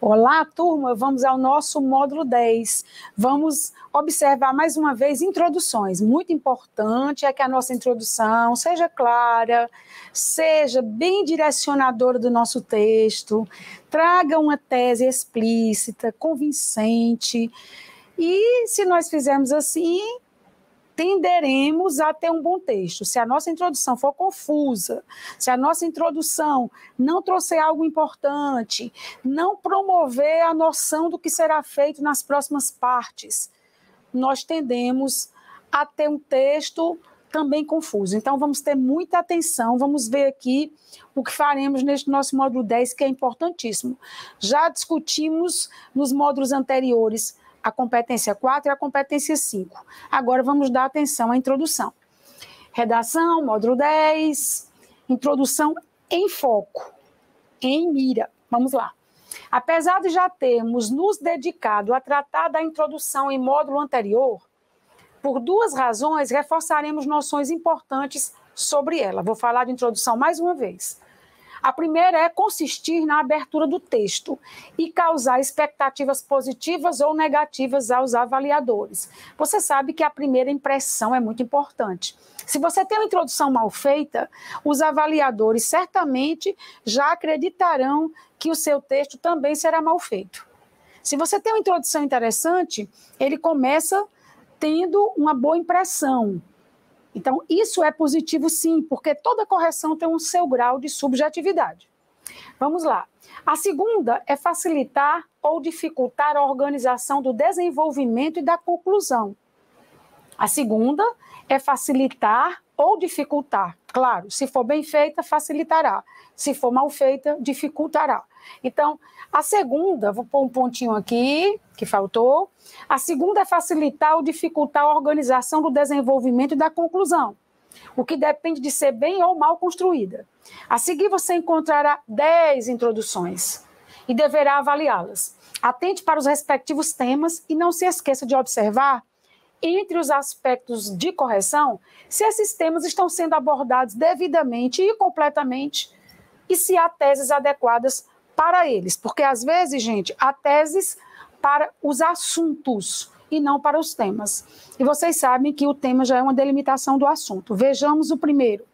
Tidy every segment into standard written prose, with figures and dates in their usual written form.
Olá, turma, vamos ao nosso módulo 10. Vamos observar mais uma vez introduções. Muito importante é que a nossa introdução seja clara, seja bem direcionadora do nosso texto, traga uma tese explícita, convincente. E se nós fizermos assim, tenderemos a ter um bom texto. Se a nossa introdução for confusa, se a nossa introdução não trouxer algo importante, não promover a noção do que será feito nas próximas partes, nós tendemos a ter um texto também confuso. Então, vamos ter muita atenção, vamos ver aqui o que faremos neste nosso módulo 10, que é importantíssimo. Já discutimos nos módulos anteriores a competência 4 e a competência 5. Agora vamos dar atenção à introdução. Redação, módulo 10, introdução em foco, em mira. Vamos lá. Apesar de já termos nos dedicado a tratar da introdução em módulo anterior, por duas razões reforçaremos noções importantes sobre ela. Vou falar de introdução mais uma vez. A primeira é consistir na abertura do texto e causar expectativas positivas ou negativas aos avaliadores. Você sabe que a primeira impressão é muito importante. Se você tem uma introdução mal feita, os avaliadores certamente já acreditarão que o seu texto também será mal feito. Se você tem uma introdução interessante, ele começa tendo uma boa impressão. Então, isso é positivo sim, porque toda correção tem um seu grau de subjetividade. Vamos lá. A segunda é facilitar ou dificultar a organização do desenvolvimento e da conclusão. A segunda é facilitar ou dificultar. Claro, se for bem feita, facilitará. Se for mal feita, dificultará. Então, a segunda, vou pôr um pontinho aqui, que faltou. A segunda é facilitar ou dificultar a organização do desenvolvimento e da conclusão, o que depende de ser bem ou mal construída. A seguir, você encontrará 10 introduções e deverá avaliá-las. Atente para os respectivos temas e não se esqueça de observar, entre os aspectos de correção, se esses temas estão sendo abordados devidamente e completamente e se há teses adequadas para eles. Porque, às vezes, gente, há teses para os assuntos e não para os temas. E vocês sabem que o tema já é uma delimitação do assunto. Vejamos o primeiro.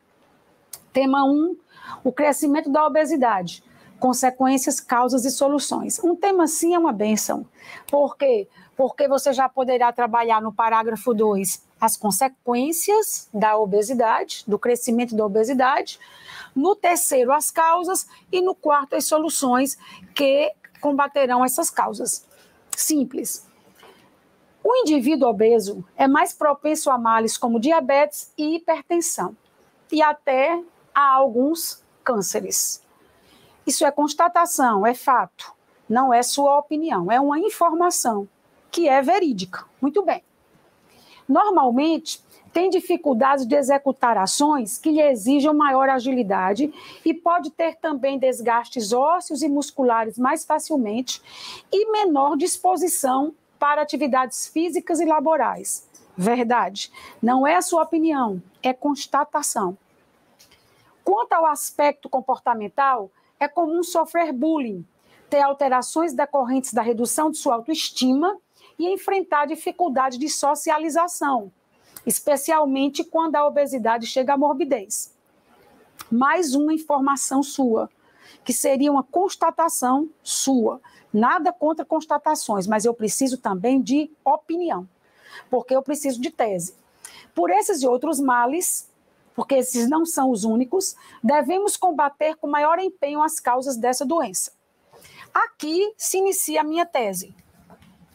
Tema 1, o crescimento da obesidade. Consequências, causas e soluções. Um tema assim é uma bênção. Por quê? Porque você já poderá trabalhar no parágrafo 2 as consequências da obesidade, do crescimento da obesidade, no terceiro as causas e no quarto as soluções que combaterão essas causas. Simples. O indivíduo obeso é mais propenso a males como diabetes e hipertensão e até a alguns cânceres. Isso é constatação, é fato, não é sua opinião, é uma informação que é verídica. Muito bem. Normalmente, tem dificuldades de executar ações que lhe exijam maior agilidade e pode ter também desgastes ósseos e musculares mais facilmente e menor disposição para atividades físicas e laborais. Verdade. Não é a sua opinião, é constatação. Quanto ao aspecto comportamental, é comum sofrer bullying, ter alterações decorrentes da redução de sua autoestima e enfrentar dificuldade de socialização, especialmente quando a obesidade chega à morbidez. Mais uma informação sua, que seria uma constatação sua. Nada contra constatações, mas eu preciso também de opinião, porque eu preciso de tese. Por esses e outros males, porque esses não são os únicos, devemos combater com maior empenho as causas dessa doença. Aqui se inicia a minha tese.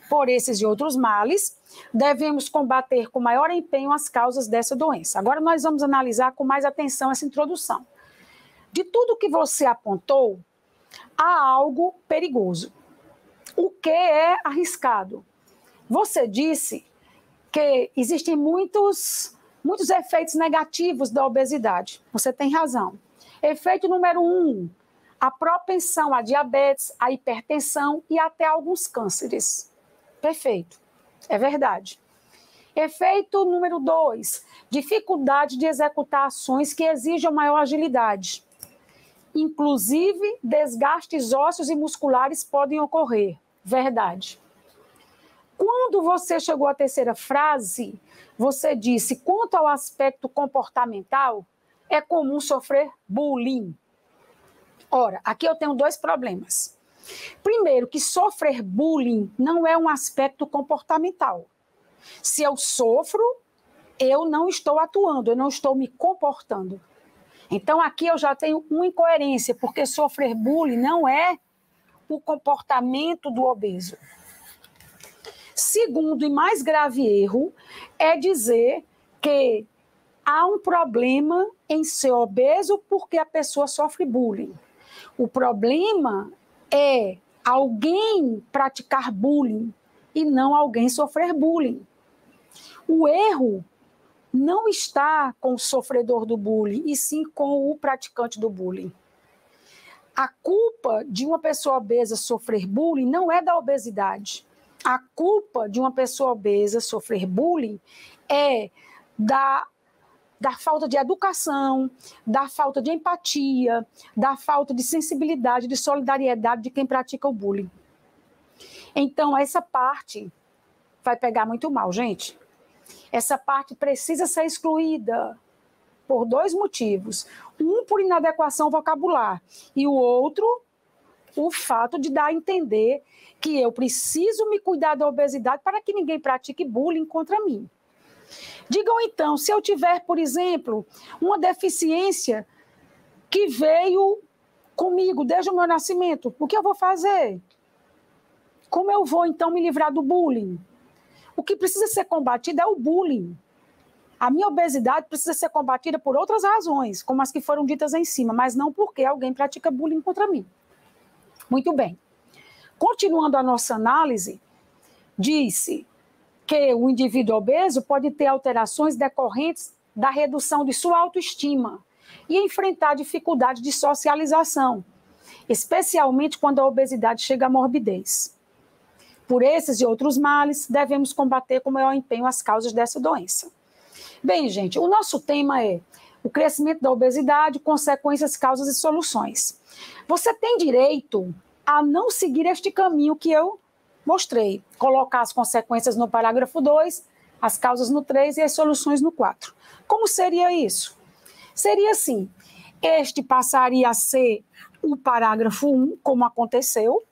Por esses e outros males, devemos combater com maior empenho as causas dessa doença. Agora nós vamos analisar com mais atenção essa introdução. De tudo que você apontou, há algo perigoso. O que é arriscado? Você disse que existem muitos efeitos negativos da obesidade. Você tem razão. Efeito número 1, a propensão à diabetes, à hipertensão e até alguns cânceres. Perfeito, é verdade. Efeito número 2, dificuldade de executar ações que exijam maior agilidade. Inclusive, desgastes ósseos e musculares podem ocorrer. Verdade. Quando você chegou à terceira frase, você disse, quanto ao aspecto comportamental, é comum sofrer bullying. Ora, aqui eu tenho dois problemas. Primeiro, que sofrer bullying não é um aspecto comportamental. Se eu sofro, eu não estou atuando, eu não estou me comportando. Então, aqui eu já tenho uma incoerência, porque sofrer bullying não é o comportamento do obeso. Segundo e mais grave erro é dizer que há um problema em ser obeso porque a pessoa sofre bullying. O problema é alguém praticar bullying e não alguém sofrer bullying. O erro não está com o sofredor do bullying, e sim com o praticante do bullying. A culpa de uma pessoa obesa sofrer bullying não é da obesidade. A culpa de uma pessoa obesa sofrer bullying é da falta de educação, da falta de empatia, da falta de sensibilidade, de solidariedade de quem pratica o bullying. Então, essa parte vai pegar muito mal, gente. Essa parte precisa ser excluída por dois motivos. Um, por inadequação vocabular, e o outro, o fato de dar a entender que eu preciso me cuidar da obesidade para que ninguém pratique bullying contra mim. Digam então, se eu tiver, por exemplo, uma deficiência que veio comigo desde o meu nascimento, o que eu vou fazer? Como eu vou então me livrar do bullying? O que precisa ser combatido é o bullying. A minha obesidade precisa ser combatida por outras razões, como as que foram ditas em cima, mas não porque alguém pratica bullying contra mim. Muito bem. Continuando a nossa análise, disse que o indivíduo obeso pode ter alterações decorrentes da redução de sua autoestima e enfrentar dificuldades de socialização, especialmente quando a obesidade chega à morbidez. Por esses e outros males, devemos combater com maior empenho as causas dessa doença. Bem, gente, o nosso tema é o crescimento da obesidade, consequências, causas e soluções. Você tem direito a não seguir este caminho que eu mostrei, colocar as consequências no parágrafo 2, as causas no 3 e as soluções no 4. Como seria isso? Seria assim, este passaria a ser o parágrafo 1, como aconteceu,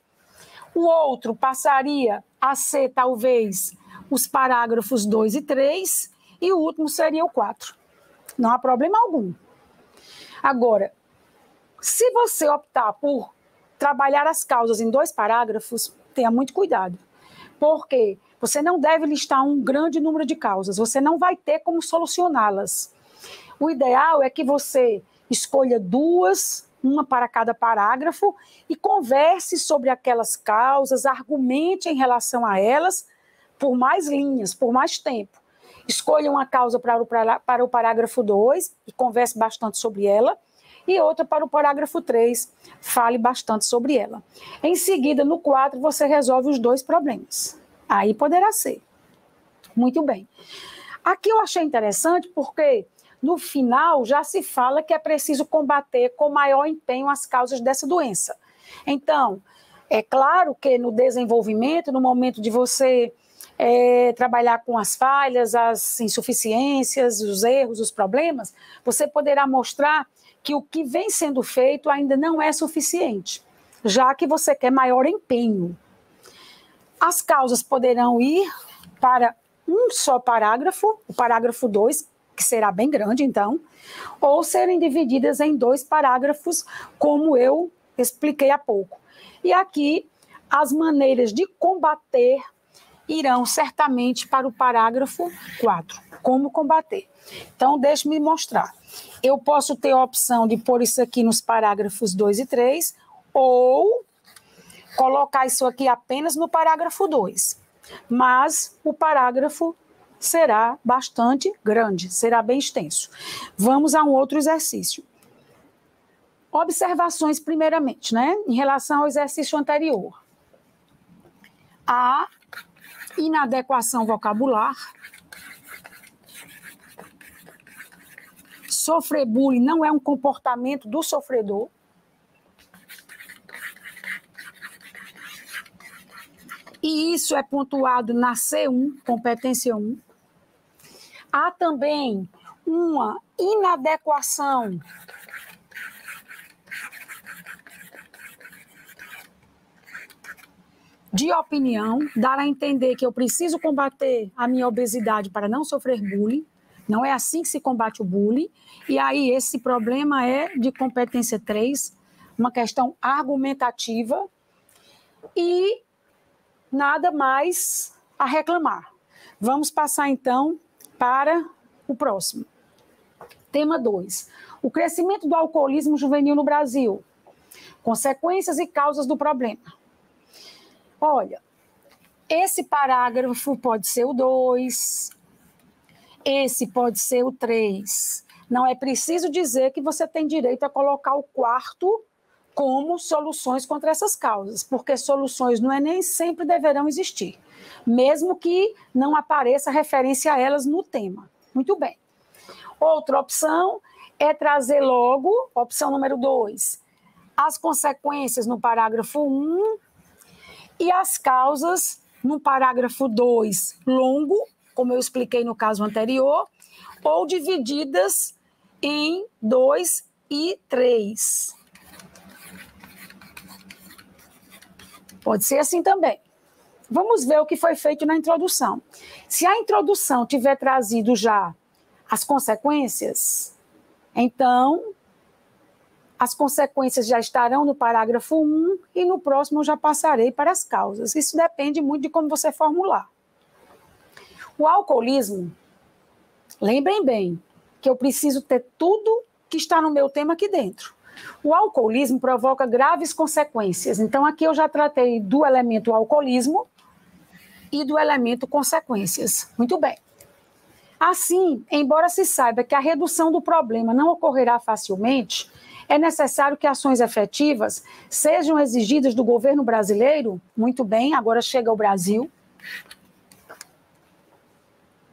o outro passaria a ser, talvez, os parágrafos 2 e 3, e o último seria o 4. Não há problema algum. Agora, se você optar por trabalhar as causas em 2 parágrafos, tenha muito cuidado, porque você não deve listar um grande número de causas, você não vai ter como solucioná-las. O ideal é que você escolha 2, uma para cada parágrafo, e converse sobre aquelas causas, argumente em relação a elas por mais linhas, por mais tempo. Escolha uma causa para o parágrafo 2 e converse bastante sobre ela, e outra para o parágrafo 3, fale bastante sobre ela. Em seguida, no 4, você resolve os 2 problemas. Aí poderá ser. Muito bem. Aqui eu achei interessante porque, no final, já se fala que é preciso combater com maior empenho as causas dessa doença. Então, é claro que no desenvolvimento, no momento de você trabalhar com as falhas, as insuficiências, os erros, os problemas, você poderá mostrar que o que vem sendo feito ainda não é suficiente, já que você quer maior empenho. As causas poderão ir para um só parágrafo, o parágrafo 2, que será bem grande, então, ou serem divididas em 2 parágrafos, como eu expliquei há pouco. E aqui, as maneiras de combater irão certamente para o parágrafo 4. Como combater? Então, deixe-me mostrar. Eu posso ter a opção de pôr isso aqui nos parágrafos 2 e 3, ou colocar isso aqui apenas no parágrafo 2. Mas o parágrafo será bastante grande, será bem extenso. Vamos a um outro exercício. Observações, primeiramente, né? Em relação ao exercício anterior. A inadequação vocabular. Sofrer bullying não é um comportamento do sofredor. e isso é pontuado na C1, competência 1. Há também uma inadequação de opinião, dar a entender que eu preciso combater a minha obesidade para não sofrer bullying. Não é assim que se combate o bullying. E aí esse problema é de competência 3, uma questão argumentativa e nada mais a reclamar. Vamos passar então para o próximo. Tema 2. O crescimento do alcoolismo juvenil no Brasil. Consequências e causas do problema. Olha, esse parágrafo pode ser o 2, esse pode ser o 3. Não é preciso dizer que você tem direito a colocar o 4º como soluções contra essas causas, porque soluções nem sempre deverão existir, mesmo que não apareça referência a elas no tema. Muito bem. Outra opção é trazer logo, opção número 2, as consequências no parágrafo 1, e as causas no parágrafo 2 longo, como eu expliquei no caso anterior, ou divididas em 2 e 3. Pode ser assim também. Vamos ver o que foi feito na introdução. Se a introdução tiver trazido já as consequências, então as consequências já estarão no parágrafo 1 e no próximo eu já passarei para as causas. Isso depende muito de como você formular. O alcoolismo, lembrem bem que eu preciso ter tudo que está no meu tema aqui dentro. O alcoolismo provoca graves consequências. Então aqui eu já tratei do elemento alcoolismo e do elemento consequências. Muito bem. Assim, embora se saiba que a redução do problema não ocorrerá facilmente, é necessário que ações efetivas sejam exigidas do governo brasileiro, muito bem, agora chega ao Brasil,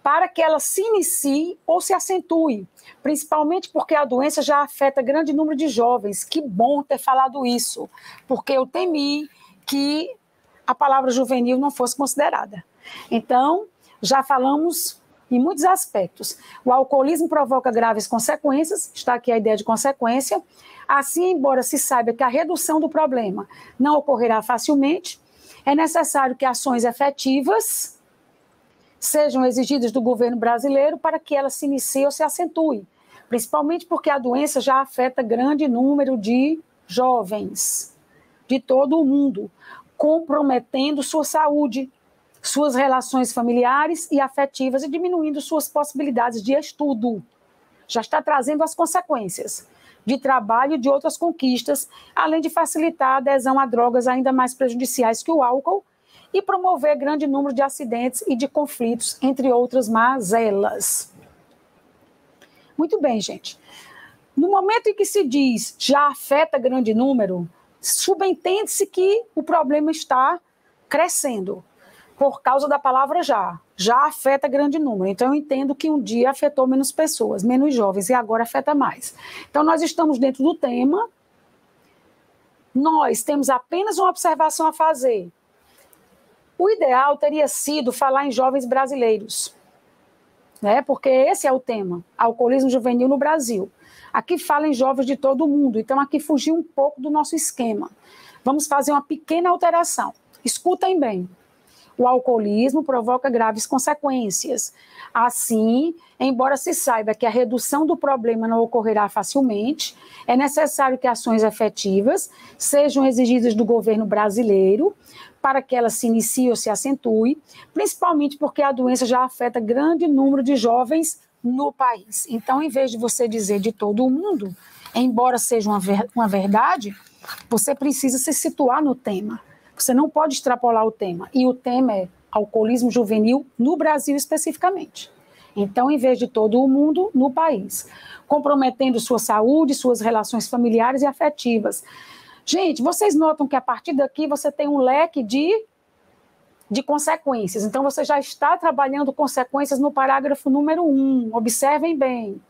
para que ela se inicie ou se acentue, principalmente porque a doença já afeta grande número de jovens. Que bom ter falado isso, porque eu temi que a palavra juvenil não fosse considerada. Então, já falamos em muitos aspectos. O alcoolismo provoca graves consequências, está aqui a ideia de consequência. Assim, embora se saiba que a redução do problema não ocorrerá facilmente, é necessário que ações efetivas sejam exigidas do governo brasileiro para que ela se inicie ou se acentue, principalmente porque a doença já afeta grande número de jovens de todo o mundo, comprometendo sua saúde, suas relações familiares e afetivas e diminuindo suas possibilidades de estudo. Já está trazendo as consequências de trabalho e de outras conquistas, além de facilitar a adesão a drogas ainda mais prejudiciais que o álcool e promover grande número de acidentes e de conflitos, entre outras mazelas. Muito bem, gente. No momento em que se diz já afeta grande número, subentende-se que o problema está crescendo, por causa da palavra já afeta grande número. Então, eu entendo que um dia afetou menos pessoas, menos jovens, e agora afeta mais. Então, nós estamos dentro do tema, nós temos apenas uma observação a fazer. O ideal teria sido falar em jovens brasileiros, né? Porque esse é o tema, alcoolismo juvenil no Brasil. Aqui fala em jovens de todo o mundo, então aqui fugiu um pouco do nosso esquema. Vamos fazer uma pequena alteração. Escutem bem. O alcoolismo provoca graves consequências. Assim, embora se saiba que a redução do problema não ocorrerá facilmente, é necessário que ações efetivas sejam exigidas do governo brasileiro para que ela se inicie ou se acentue, principalmente porque a doença já afeta grande número de jovens no país. Então, em vez de você dizer de todo o mundo, embora seja uma verdade, você precisa se situar no tema. Você não pode extrapolar o tema. E o tema é alcoolismo juvenil no Brasil especificamente. Então, em vez de todo o mundo, no país. Comprometendo sua saúde, suas relações familiares e afetivas. Gente, vocês notam que a partir daqui você tem um leque de consequências. Então, você já está trabalhando consequências no parágrafo número 1. Observem bem.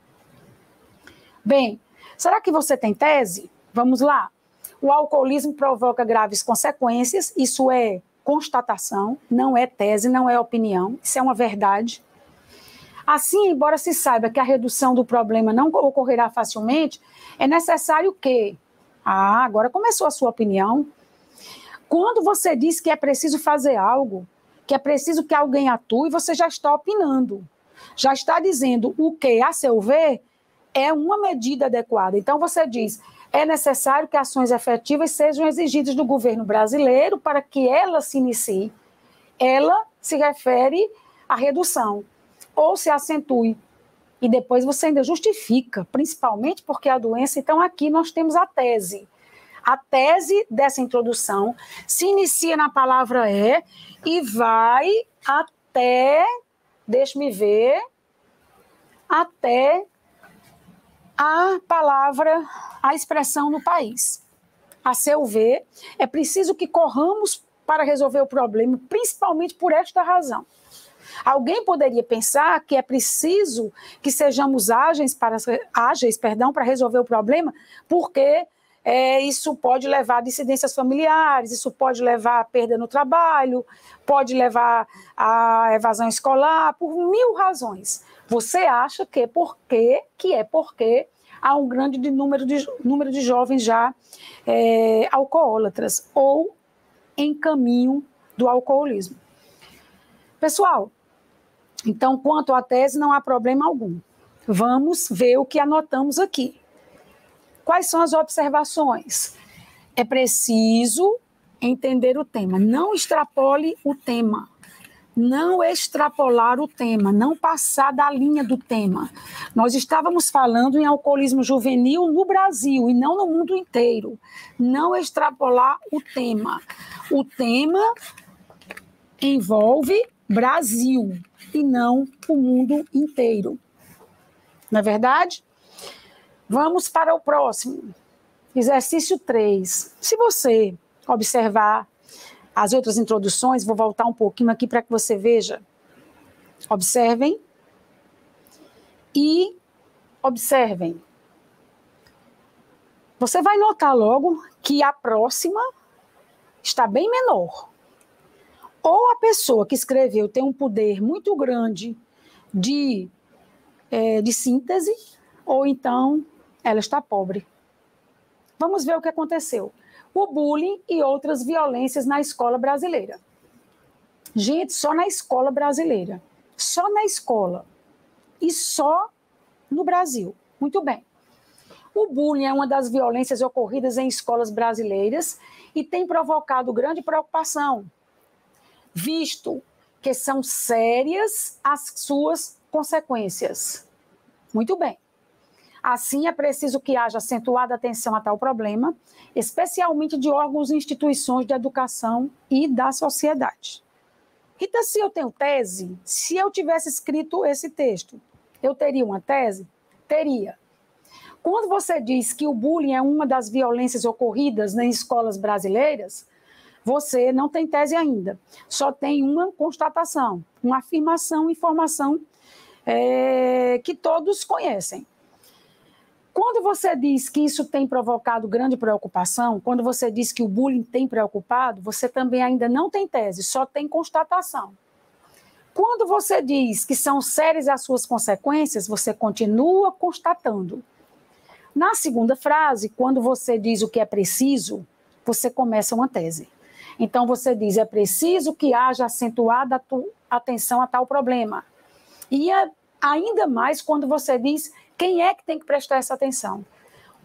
Bem, será que você tem tese? Vamos lá. O alcoolismo provoca graves consequências, isso é constatação, não é tese, não é opinião, isso é uma verdade. Assim, embora se saiba que a redução do problema não ocorrerá facilmente, é necessário que... agora começou a sua opinião. Quando você diz que é preciso fazer algo, que é preciso que alguém atue, você já está opinando. Já está dizendo o que, a seu ver, é uma medida adequada. Então, você diz, é necessário que ações efetivas sejam exigidas do governo brasileiro para que ela se inicie. Ela se refere à redução, ou se acentue. E depois você ainda justifica, principalmente porque a doença... Então, aqui nós temos a tese. A tese dessa introdução se inicia na palavra é e vai até, deixe-me ver, até a palavra, a expressão no país. A seu ver, é preciso que corramos para resolver o problema, principalmente por esta razão. Alguém poderia pensar que é preciso que sejamos ágeis para resolver o problema, porque isso pode levar a dissidências familiares, isso pode levar a perda no trabalho, pode levar a evasão escolar, por 1000 razões. Você acha que é porque há um grande número de jovens já alcoólatras ou em caminho do alcoolismo. Pessoal, então, quanto à tese, não há problema algum. Vamos ver o que anotamos aqui. Quais são as observações? É preciso entender o tema. Não extrapole o tema. Não extrapolar o tema. Não passar da linha do tema. Nós estávamos falando em alcoolismo juvenil no Brasil e não no mundo inteiro. Não extrapolar o tema. O tema envolve Brasil e não o mundo inteiro. Não é verdade? Vamos para o próximo. Exercício 3. Se você observar as outras introduções, vou voltar um pouquinho aqui para que você veja. Observem. E observem. Você vai notar logo que a próxima está bem menor. Ou a pessoa que escreveu tem um poder muito grande de síntese, ou então ela está pobre. Vamos ver o que aconteceu. O bullying e outras violências na escola brasileira. Gente, só na escola brasileira. Só na escola. E só no Brasil. Muito bem. O bullying é uma das violências ocorridas em escolas brasileiras e tem provocado grande preocupação, visto que são sérias as suas consequências. Muito bem. Assim, é preciso que haja acentuada atenção a tal problema, especialmente de órgãos e instituições de educação e da sociedade. Rita, se eu tenho tese, se eu tivesse escrito esse texto, eu teria uma tese? Teria. Quando você diz que o bullying é uma das violências ocorridas nas escolas brasileiras, você não tem tese ainda, só tem uma constatação, uma afirmação, informação que todos conhecem. Quando você diz que isso tem provocado grande preocupação, quando você diz que o bullying tem preocupado, você também ainda não tem tese, só tem constatação. Quando você diz que são sérias as suas consequências, você continua constatando. Na segunda frase, quando você diz o que é preciso, você começa uma tese. Então você diz, é preciso que haja acentuada atenção a tal problema. E ainda mais quando você diz quem é que tem que prestar essa atenção.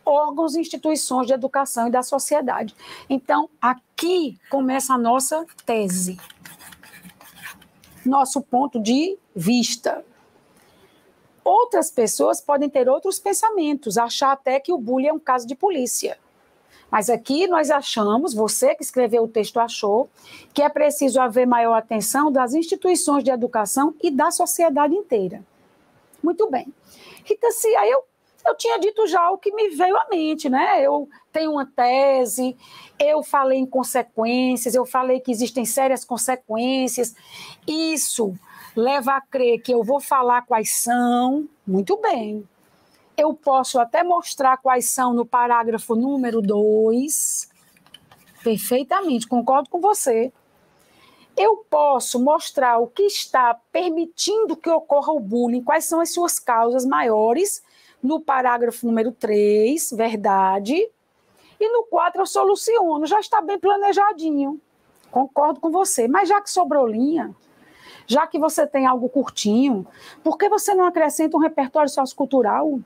Órgãos e instituições de educação e da sociedade. Então, aqui começa a nossa tese. Nosso ponto de vista. Outras pessoas podem ter outros pensamentos, achar até que o bullying é um caso de polícia. Mas aqui nós achamos, você que escreveu o texto achou, que é preciso haver maior atenção das instituições de educação e da sociedade inteira. Muito bem. Rita, se aí eu tinha dito já o que me veio à mente, né? Eu tenho uma tese, eu falei em consequências, eu falei que existem sérias consequências. Isso leva a crer que eu vou falar quais são. Muito bem. Eu posso até mostrar quais são no parágrafo número 2. Perfeitamente, concordo com você. Eu posso mostrar o que está permitindo que ocorra o bullying, quais são as suas causas maiores, no parágrafo número 3, verdade, e no 4 eu soluciono, já está bem planejadinho, concordo com você, mas já que sobrou linha, já que você tem algo curtinho, por que você não acrescenta um repertório sociocultural?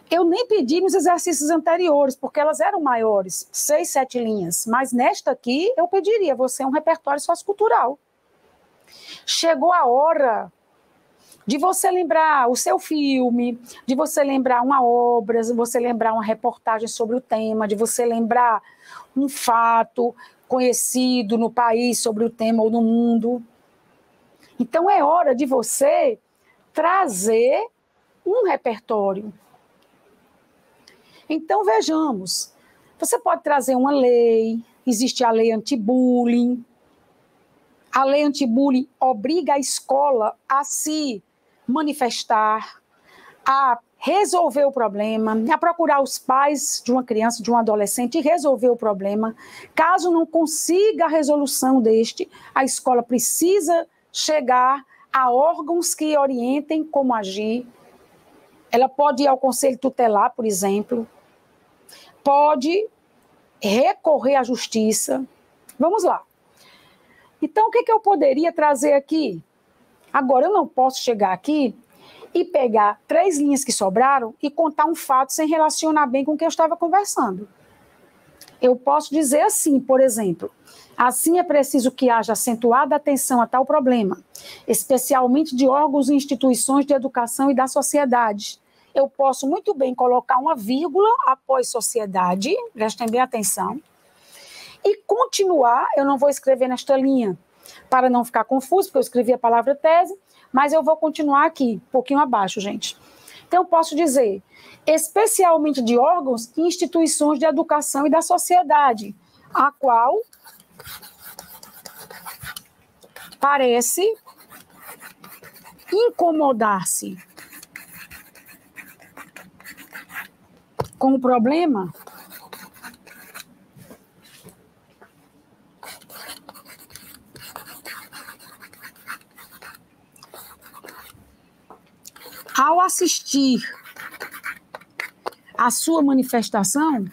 Eu nem pedi nos exercícios anteriores, porque elas eram maiores, 6, 7 linhas. Mas nesta aqui, eu pediria você um repertório sociocultural. Chegou a hora de você lembrar o seu filme, de você lembrar uma obra, de você lembrar uma reportagem sobre o tema, de você lembrar um fato conhecido no país sobre o tema ou no mundo. Então, é hora de você trazer um repertório. Então, vejamos, você pode trazer uma lei, existe a lei anti-bullying. A lei anti-bullying obriga a escola a se manifestar, a resolver o problema, a procurar os pais de uma criança, de um adolescente e resolver o problema. Caso não consiga a resolução deste, a escola precisa chegar a órgãos que orientem como agir. Ela pode ir ao conselho tutelar, por exemplo, pode recorrer à justiça. Vamos lá. Então, o que eu poderia trazer aqui? Agora, eu não posso chegar aqui e pegar 3 linhas que sobraram e contar um fato sem relacionar bem com o que eu estava conversando. Eu posso dizer assim, por exemplo, assim é preciso que haja acentuada atenção a tal problema, especialmente de órgãos e instituições de educação e da sociedade. Eu posso muito bem colocar uma vírgula após sociedade, prestem bem atenção, e continuar, eu não vou escrever nesta linha, para não ficar confuso, porque eu escrevi a palavra tese, mas eu vou continuar aqui, um pouquinho abaixo, gente. Então, eu posso dizer, especialmente de órgãos e instituições de educação e da sociedade, a qual parece incomodar-se com o problema ao assistir a sua manifestação,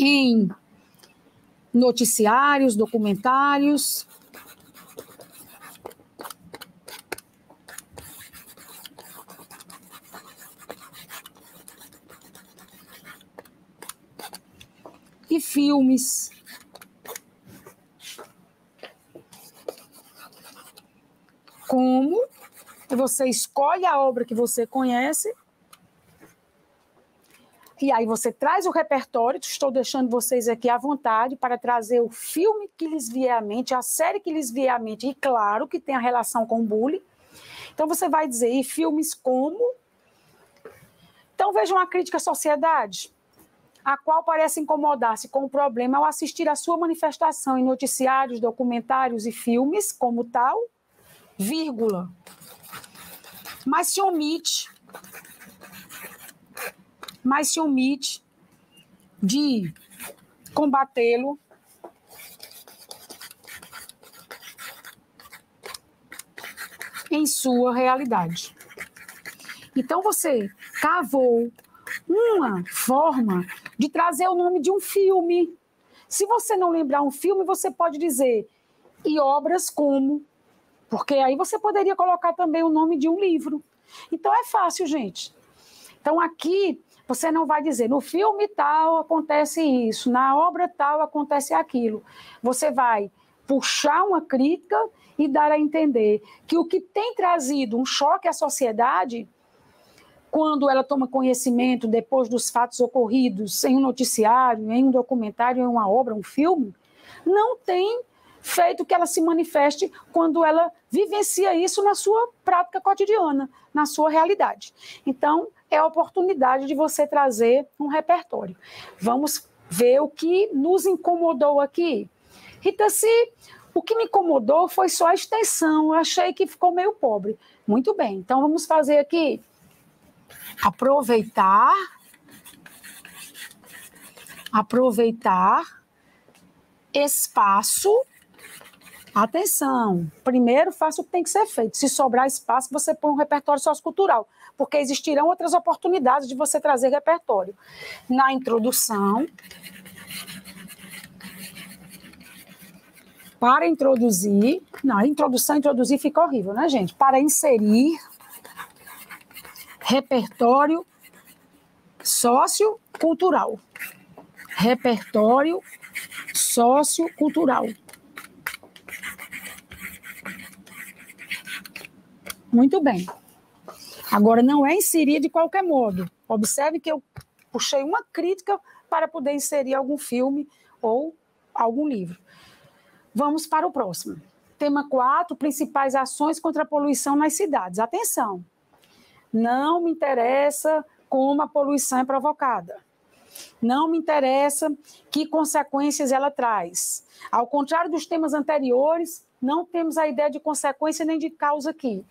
em noticiários, documentários, e filmes, como você escolhe a obra que você conhece e aí você traz o repertório. Estou deixando vocês aqui à vontade para trazer o filme que lhes vier à mente, a série que lhes vier à mente, e claro que tem a relação com o bullying. Então você vai dizer, e filmes como... Então vejam a crítica à sociedade, a qual parece incomodar-se com o problema ao assistir a sua manifestação em noticiários, documentários e filmes como tal, vírgula. Mas se omite de combatê-lo em sua realidade. Então você cavou uma forma de trazer o nome de um filme. Se você não lembrar um filme, você pode dizer, e obras como, porque aí você poderia colocar também o nome de um livro. Então é fácil, gente. Então aqui você não vai dizer, no filme tal acontece isso, na obra tal acontece aquilo. Você vai puxar uma crítica e dar a entender que o que tem trazido um choque à sociedade, quando ela toma conhecimento depois dos fatos ocorridos em um noticiário, em um documentário, em uma obra, um filme, não tem feito que ela se manifeste quando ela vivencia isso na sua prática cotidiana, na sua realidade. Então, é a oportunidade de você trazer um repertório. Vamos ver o que nos incomodou aqui. Rita, se o que me incomodou foi só a extensão, eu achei que ficou meio pobre. Muito bem, então vamos fazer aqui, aproveitar espaço. Atenção, primeiro faça o que tem que ser feito. Se sobrar espaço, você põe um repertório sociocultural, porque existirão outras oportunidades de você trazer repertório. Na introdução, para introduzir, não, introduzir fica horrível, né, gente? Para inserir repertório sociocultural. Repertório sociocultural. Muito bem. Agora, não é inserir de qualquer modo. Observe que eu puxei uma crítica para poder inserir algum filme ou algum livro. Vamos para o próximo. Tema 4, principais ações contra a poluição nas cidades. Atenção, não me interessa como a poluição é provocada. Não me interessa que consequências ela traz. Ao contrário dos temas anteriores, não temos a ideia de consequência nem de causa aqui.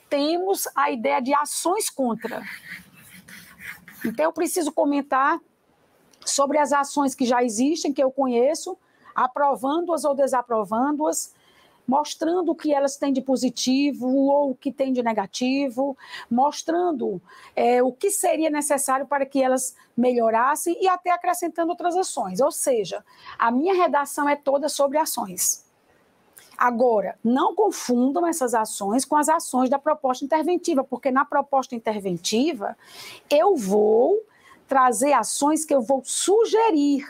Temos a ideia de ações contra. Então, eu preciso comentar sobre as ações que já existem, que eu conheço, aprovando-as ou desaprovando-as, mostrando o que elas têm de positivo ou o que tem de negativo, mostrando o que seria necessário para que elas melhorassem e até acrescentando outras ações. Ou seja, a minha redação é toda sobre ações. Agora, não confundam essas ações com as ações da proposta interventiva, porque na proposta interventiva eu vou trazer ações que eu vou sugerir.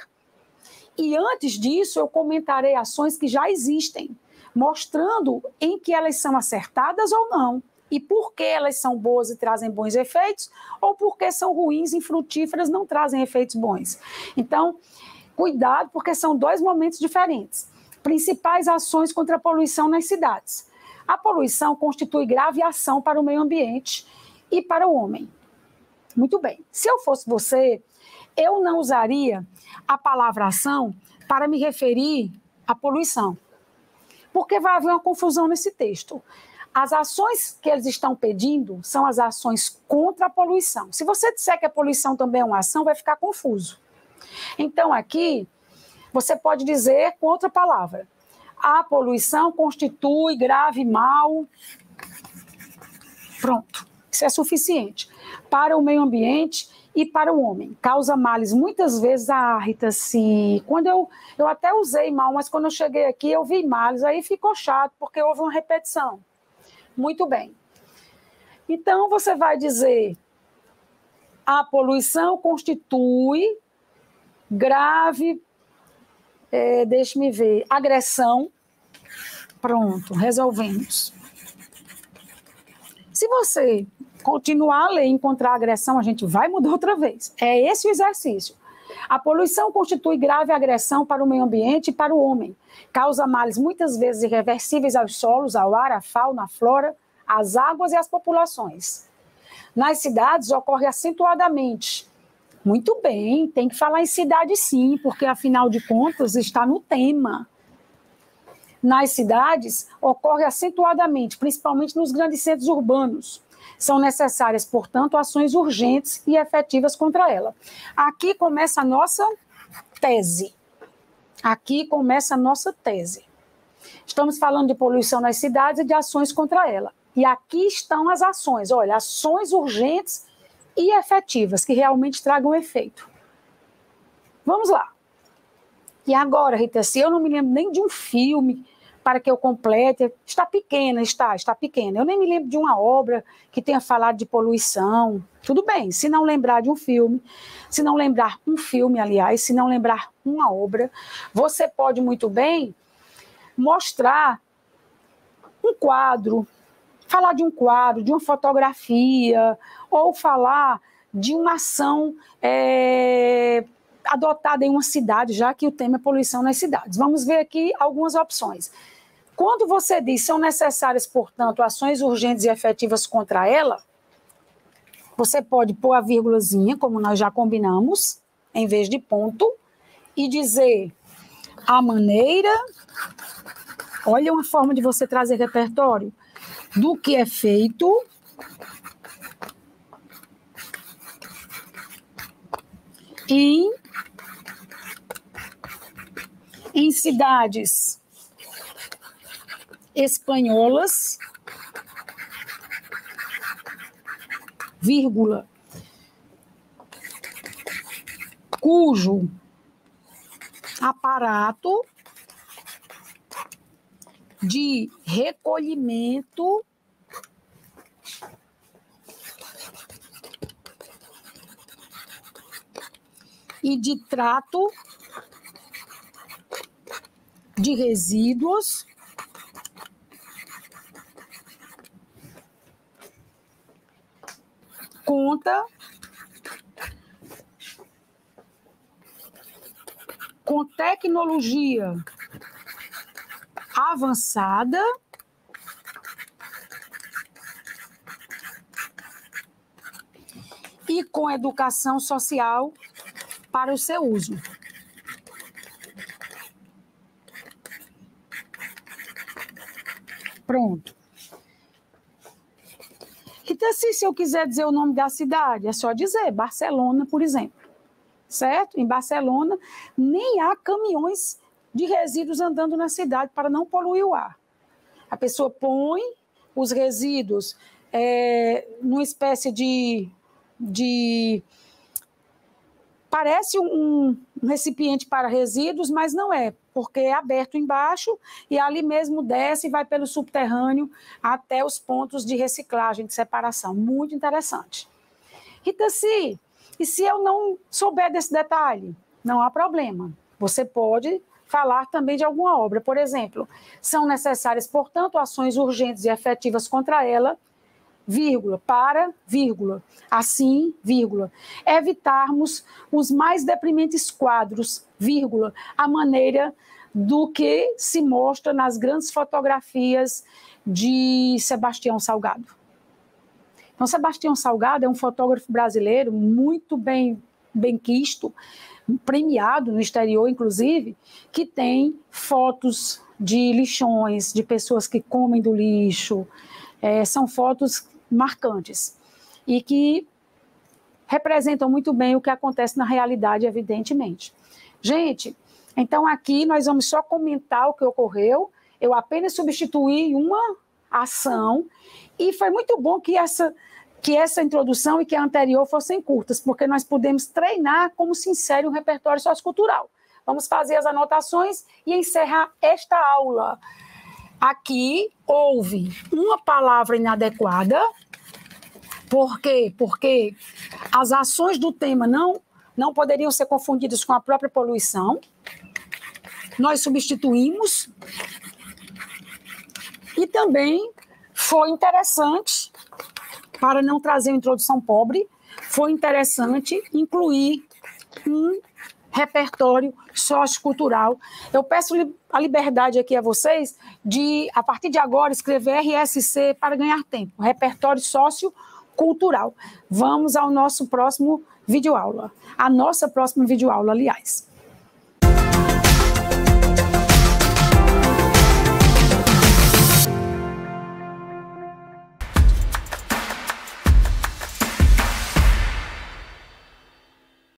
E antes disso, eu comentarei ações que já existem, mostrando em que elas são acertadas ou não, e por que elas são boas e trazem bons efeitos, ou por que são ruins e infrutíferas, não trazem efeitos bons. Então, cuidado, porque são dois momentos diferentes. Principais ações contra a poluição nas cidades. A poluição constitui grave ação para o meio ambiente e para o homem. Muito bem. Se eu fosse você, eu não usaria a palavra ação para me referir à poluição, porque vai haver uma confusão nesse texto. As ações que eles estão pedindo são as ações contra a poluição. Se você disser que a poluição também é uma ação, vai ficar confuso. Então, aqui, você pode dizer com outra palavra: a poluição constitui grave mal. Pronto, isso é suficiente para o meio ambiente e para o homem. Causa males, muitas vezes, Rita-se. Quando eu até usei mal, mas quando eu cheguei aqui eu vi males, aí ficou chato, porque houve uma repetição. Muito bem. Então, você vai dizer: a poluição constitui grave, deixe-me ver, agressão. Pronto, resolvemos. Se você continuar a ler e encontrar agressão, a gente vai mudar outra vez. É esse o exercício. A poluição constitui grave agressão para o meio ambiente e para o homem. Causa males muitas vezes irreversíveis aos solos, ao ar, à fauna, à flora, às águas e às populações. Nas cidades ocorre acentuadamente. Muito bem, tem que falar em cidade sim, porque afinal de contas está no tema. Nas cidades ocorre acentuadamente, principalmente nos grandes centros urbanos. São necessárias, portanto, ações urgentes e efetivas contra ela. Aqui começa a nossa tese. Estamos falando de poluição nas cidades e de ações contra ela. E aqui estão as ações. Olha, ações urgentes e efetivas, que realmente tragam efeito. Vamos lá. E agora, Rita, se eu não me lembro nem de um filme para que eu complete, está pequena. Eu nem me lembro de uma obra que tenha falado de poluição. Tudo bem, se não lembrar de um filme, se não lembrar uma obra, você pode muito bem mostrar um quadro, falar de um quadro, de uma fotografia, ou falar de uma ação adotada em uma cidade, já que o tema é poluição nas cidades. Vamos ver aqui algumas opções. Quando você diz são necessárias, portanto, ações urgentes e efetivas contra ela, você pode pôr a vírgulazinha, como nós já combinamos, em vez de ponto, e dizer a maneira, olha uma forma de você trazer repertório do que é feito em cidades espanholas, vírgula, cujo aparato de recolhimento e de trato de resíduos conta com tecnologia avançada e com educação social para o seu uso. Pronto. Então, se eu quiser dizer o nome da cidade, é só dizer Barcelona, por exemplo. Certo? Em Barcelona, nem há caminhões de resíduos andando na cidade para não poluir o ar. A pessoa põe os resíduos numa espécie de parece um recipiente para resíduos, mas não é, porque é aberto embaixo e ali mesmo desce e vai pelo subterrâneo até os pontos de reciclagem, de separação. Muito interessante. Rita-C, e se eu não souber desse detalhe? Não há problema. Você pode falar também de alguma obra. Por exemplo, são necessárias, portanto, ações urgentes e efetivas contra ela, vírgula, para, vírgula, assim, vírgula, evitarmos os mais deprimentes quadros, vírgula, a maneira do que se mostra nas grandes fotografias de Sebastião Salgado. Então, Sebastião Salgado é um fotógrafo brasileiro muito bem quisto, premiado no exterior, inclusive, que tem fotos de lixões, de pessoas que comem do lixo. São fotos marcantes e que representam muito bem o que acontece na realidade, evidentemente. Gente, então aqui nós vamos só comentar o que ocorreu. Eu apenas substituí uma ação e foi muito bom que essa introdução e que a anterior fossem curtas, porque nós podemos treinar como se insere um repertório sociocultural. Vamos fazer as anotações e encerrar esta aula. Aqui houve uma palavra inadequada. Por quê? Porque as ações do tema não poderiam ser confundidas com a própria poluição. Nós substituímos. E também foi interessante, para não trazer uma introdução pobre, foi interessante incluir um repertório sociocultural. Eu peço a liberdade aqui a vocês de, a partir de agora, escrever RSC para ganhar tempo, repertório sociocultural. Vamos ao nosso próximo videoaula, a nossa próxima videoaula, aliás.